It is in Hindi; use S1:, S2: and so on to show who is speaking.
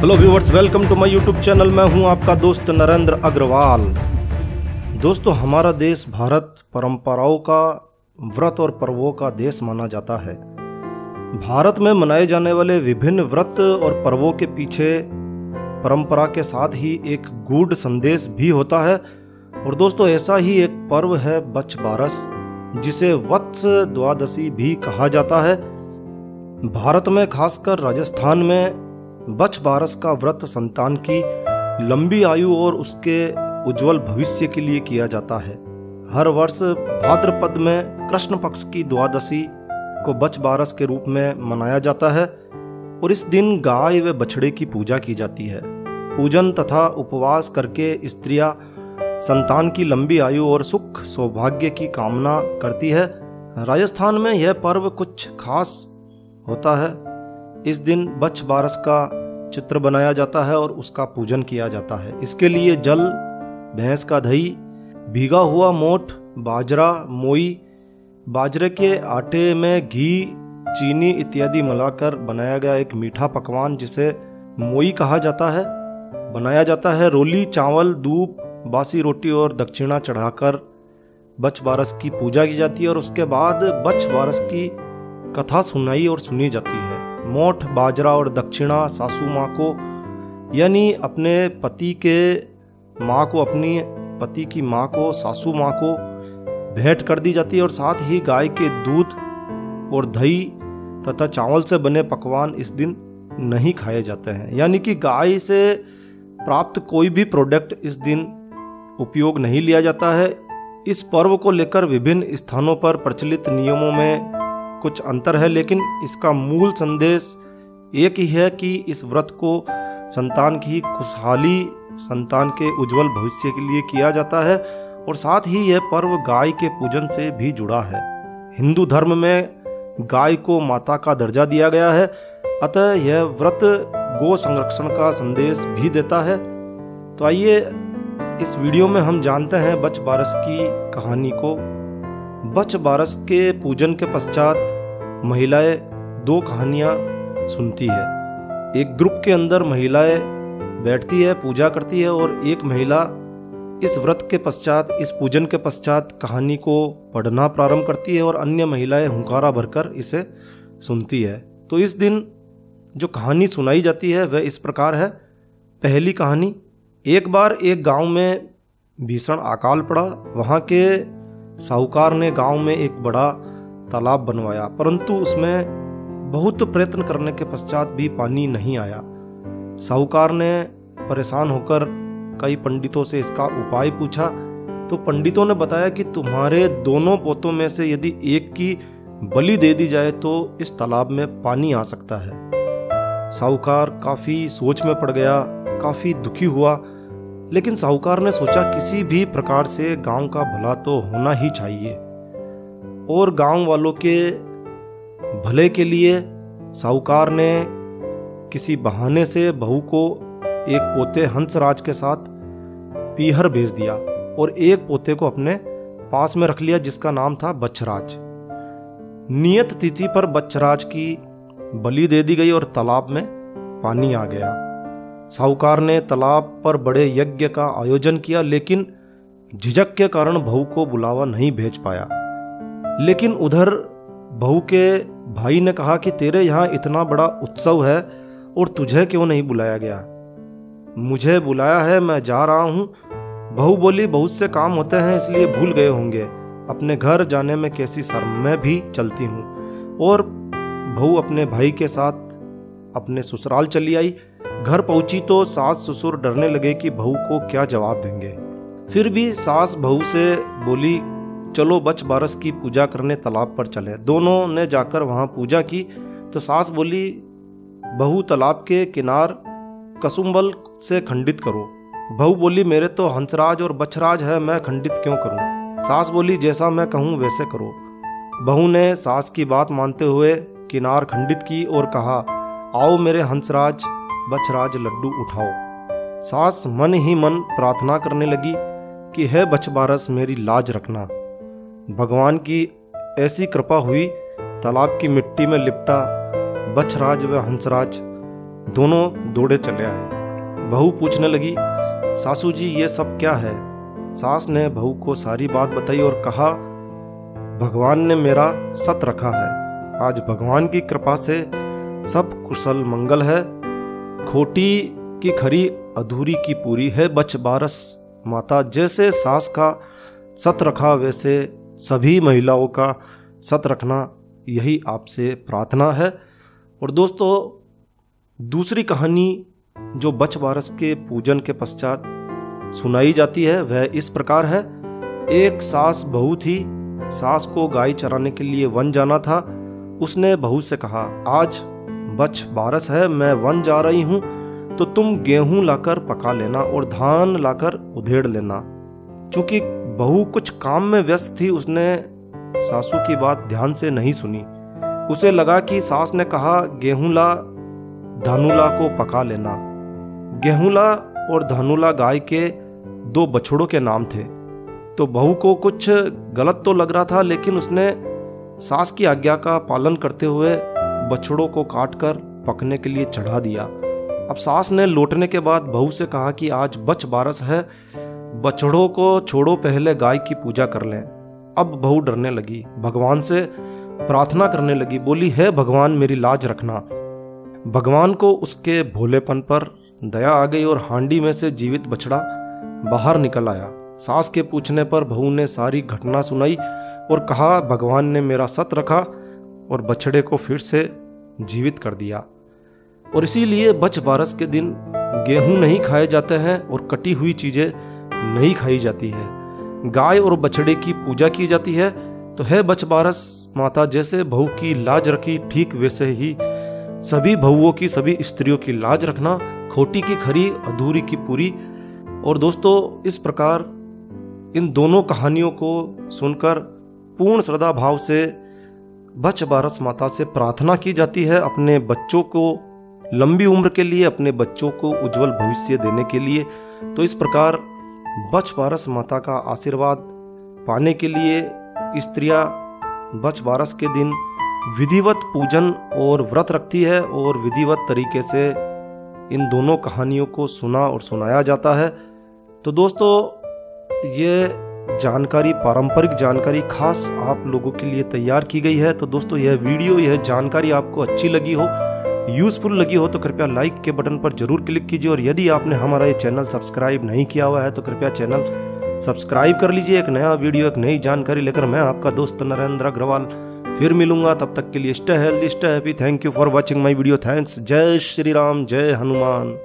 S1: Hello viewers, welcome to my YouTube channel. मैं हूं आपका दोस्त नरेंद्र अग्रवाल। दोस्तों, हमारा देश भारत परंपराओं का, व्रत और पर्वों का देश माना जाता है। भारत में मनाए जाने वाले विभिन्न व्रत और पर्वों के पीछे परंपरा के साथ ही एक गूढ़ संदेश भी होता है। और दोस्तों, ऐसा ही एक पर्व है बच्छ बारस, जिसे वत्स द्वादशी भी कहा जाता है। भारत में, खासकर राजस्थान में, बच्छ बारस का व्रत संतान की लंबी आयु और उसके उज्जवल भविष्य के लिए किया जाता है। हर वर्ष भाद्रपद में कृष्ण पक्ष की द्वादशी को बच्छ बारस के रूप में मनाया जाता है और इस दिन गाय व बछड़े की पूजा की जाती है। पूजन तथा उपवास करके स्त्रियां संतान की लंबी आयु और सुख सौभाग्य की कामना करती है। राजस्थान में यह पर्व कुछ खास होता है। इस दिन बच्छ बारस का चित्र बनाया जाता है और उसका पूजन किया जाता है। इसके लिए जल, भैंस का दही, भीगा हुआ मोठ, बाजरा, मोई, बाजरे के आटे में घी, चीनी इत्यादि मिलाकर बनाया गया एक मीठा पकवान जिसे मोई कहा जाता है बनाया जाता है। रोली, चावल, दूब, बासी रोटी और दक्षिणा चढ़ाकर बच्छ बारस की पूजा की जाती है और उसके बाद बच्छ बारस की कथा सुनाई और सुनी जाती है। मोठ, बाजरा और दक्षिणा सासू माँ को, यानी अपने पति के माँ को, अपनी पति की माँ को, सासू माँ को भेंट कर दी जाती है और साथ ही गाय के दूध और दही तथा चावल से बने पकवान इस दिन नहीं खाए जाते हैं। यानी कि गाय से प्राप्त कोई भी प्रोडक्ट इस दिन उपयोग नहीं लिया जाता है। इस पर्व को लेकर विभिन्न स्थानों पर प्रचलित नियमों में कुछ अंतर है, लेकिन इसका मूल संदेश एक ही है कि इस व्रत को संतान की खुशहाली, संतान के उज्जवल भविष्य के लिए किया जाता है और साथ ही यह पर्व गाय के पूजन से भी जुड़ा है। हिंदू धर्म में गाय को माता का दर्जा दिया गया है, अतः यह व्रत गौ संरक्षण का संदेश भी देता है। तो आइए इस वीडियो में हम जानते हैं बच्छ बारस की कहानी को। बच्छ बारस के पूजन के पश्चात महिलाएं दो कहानियां सुनती है। एक ग्रुप के अंदर महिलाएं बैठती है, पूजा करती है और एक महिला इस व्रत के पश्चात, इस पूजन के पश्चात कहानी को पढ़ना प्रारंभ करती है और अन्य महिलाएं हुंकारा भरकर इसे सुनती है। तो इस दिन जो कहानी सुनाई जाती है वह इस प्रकार है। पहली कहानी। एक बार एक गांव में भीषण अकाल पड़ा। वहां के साहूकार ने गांव में एक बड़ा तालाब बनवाया, परंतु उसमें बहुत प्रयत्न करने के पश्चात भी पानी नहीं आया। साहूकार ने परेशान होकर कई पंडितों से इसका उपाय पूछा, तो पंडितों ने बताया कि तुम्हारे दोनों पोतों में से यदि एक की बलि दे दी जाए तो इस तालाब में पानी आ सकता है। साहूकार काफ़ी सोच में पड़ गया, काफ़ी दुखी हुआ, लेकिन साहूकार ने सोचा किसी भी प्रकार से गांव का भला तो होना ही चाहिए और गांव वालों के भले के लिए साहूकार ने किसी बहाने से बहू को एक पोते हंसराज के साथ पीहर भेज दिया और एक पोते को अपने पास में रख लिया जिसका नाम था बच्छराज। नियत तिथि पर बच्छराज की बलि दे दी गई और तालाब में पानी आ गया। साहूकार ने तालाब पर बड़े यज्ञ का आयोजन किया, लेकिन झिझक के कारण बहू को बुलावा नहीं भेज पाया। लेकिन उधर बहू के भाई ने कहा कि तेरे यहाँ इतना बड़ा उत्सव है और तुझे क्यों नहीं बुलाया गया? मुझे बुलाया है, मैं जा रहा हूँ। बहू बोली, बहुत से काम होते हैं इसलिए भूल गए होंगे। अपने घर जाने में कैसी शर्म, मैं भी चलती हूँ। और बहू अपने भाई के साथ अपने ससुराल चली आई। घर पहुंची तो सास ससुर डरने लगे कि बहू को क्या जवाब देंगे। फिर भी सास बहू से बोली, चलो बच्छ बारस की पूजा करने तालाब पर चले। दोनों ने जाकर वहां पूजा की तो सास बोली, बहू तालाब के किनार कसुम्बल से खंडित करो। बहू बोली, मेरे तो हंसराज और बच्छराज है, मैं खंडित क्यों करूं? सास बोली, जैसा मैं कहूं वैसे करो। बहू ने सास की बात मानते हुए किनार खंडित की और कहा, आओ मेरे हंसराज बच्छराज लड्डू उठाओ। सास मन ही मन प्रार्थना करने लगी कि हे बच्छ बारस, मेरी लाज रखना। भगवान की ऐसी कृपा हुई, तालाब की मिट्टी में लिपटा बच्छराज व हंसराज दोनों दौड़े चले आए। बहू पूछने लगी, सासू जी ये सब क्या है? सास ने बहू को सारी बात बताई और कहा, भगवान ने मेरा सत रखा है। आज भगवान की कृपा से सब कुशल मंगल है। खोटी की खरी अधूरी की पूरी है। बच बारस माता, जैसे सास का सत रखा वैसे सभी महिलाओं का सत रखना, यही आपसे प्रार्थना है। और दोस्तों, दूसरी कहानी जो बच बारस के पूजन के पश्चात सुनाई जाती है वह इस प्रकार है। एक सास बहू थी। सास को गाय चराने के लिए वन जाना था। उसने बहू से कहा, आज बच बारस है, मैं वन जा रही हूं, तो तुम गेहूं लाकर पका लेना और धान लाकर उधेड़ लेना। चूंकि बहू कुछ काम में व्यस्त थी, उसने सासू की बात ध्यान से नहीं सुनी। उसे लगा कि सास ने कहा, गेहूंला धानुला को पका लेना। गेहूंला और धानुला गाय के दो बछड़ों के नाम थे। तो बहू को कुछ गलत तो लग रहा था, लेकिन उसने सास की आज्ञा का पालन करते हुए बछड़ों को काटकर पकने के लिए चढ़ा दिया। अब सास ने लौटने के बाद बहू से कहा कि आज बच बारस है, बछड़ों को छोड़ो, पहले गाय की पूजा कर लें। अब बहू डरने लगी, भगवान से प्रार्थना करने लगी। बोली, है भगवान मेरी लाज रखना। भगवान को उसके भोलेपन पर दया आ गई और हांडी में से जीवित बछड़ा बाहर निकल आया। सास के पूछने पर बहू ने सारी घटना सुनाई और कहा, भगवान ने मेरा सत रखा और बछड़े को फिर से जीवित कर दिया। और इसीलिए बच बारस के दिन गेहूं नहीं खाए जाते हैं और कटी हुई चीजें नहीं खाई जाती है। गाय और बछड़े की पूजा की जाती है। तो है बच बारस माता, जैसे बहू की लाज रखी, ठीक वैसे ही सभी बहुओं की, सभी स्त्रियों की लाज रखना। खोटी की खरी, अधूरी की पूरी। और दोस्तों, इस प्रकार इन दोनों कहानियों को सुनकर पूर्ण श्रद्धा भाव से बच बारस माता से प्रार्थना की जाती है अपने बच्चों को लंबी उम्र के लिए, अपने बच्चों को उज्जवल भविष्य देने के लिए। तो इस प्रकार बच बारस माता का आशीर्वाद पाने के लिए स्त्रियां बच बारस के दिन विधिवत पूजन और व्रत रखती है और विधिवत तरीके से इन दोनों कहानियों को सुना और सुनाया जाता है। तो दोस्तों, ये जानकारी, पारंपरिक जानकारी खास आप लोगों के लिए तैयार की गई है। तो दोस्तों, यह वीडियो, यह जानकारी आपको अच्छी लगी हो, यूजफुल लगी हो, तो कृपया लाइक के बटन पर जरूर क्लिक कीजिए। और यदि आपने हमारा ये चैनल सब्सक्राइब नहीं किया हुआ है तो कृपया चैनल सब्सक्राइब कर लीजिए। एक नया वीडियो, एक नई जानकारी लेकर मैं आपका दोस्त नरेंद्र अग्रवाल फिर मिलूंगा। तब तक के लिए stay healthy, stay happy. Thank you for watching my video. Thanks. जय श्री राम, जय हनुमान।